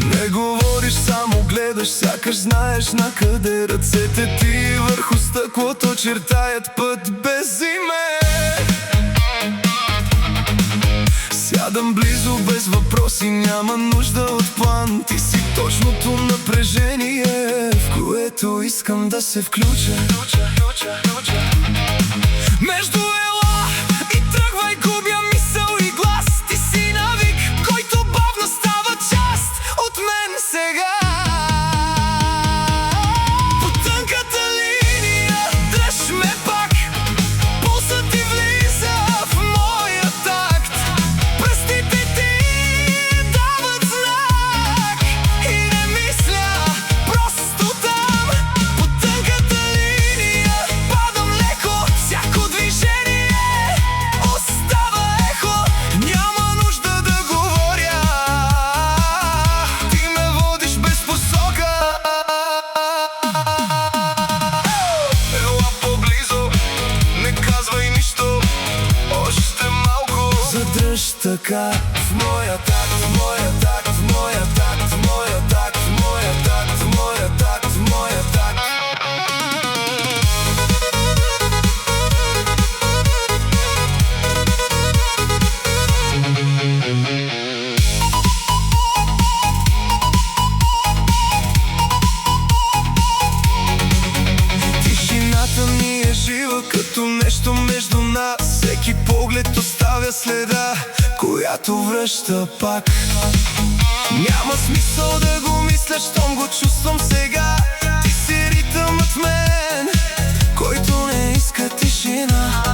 Не говориш, само гледаш, сякаш знаеш на къде. Ръцете ти върху стъклото чертаят път без име. Сядам близо без въпроси, няма нужда от план. Ти си точното напрежение, в което искам да се включа. Между ела и тръгвай губя мисъл и глас. Ти си навик, който бавно става част от мен сега. По тънката линия дръж ме пак, пулсът ти влиза в моя такт. Пръстите ти дават знак и не мисля, просто там. По тънката линия падам леко, всяко движение остава ехо. Няма нужда да говоря, ти ме водиш без посока. Ела по-близо, не казвай нищо, още малко. Задръж така в моя такт, в моя такт, в моя такт, в моя такт, в моя такт, в моя такт, в моя такт. Тишината ми е жива като нещо между нас. Всеки поглед оставя следа, която връща пак. Няма смисъл да го мисля, щом го чувствам сега. Ти си ритъмът в мен, който не иска тишина.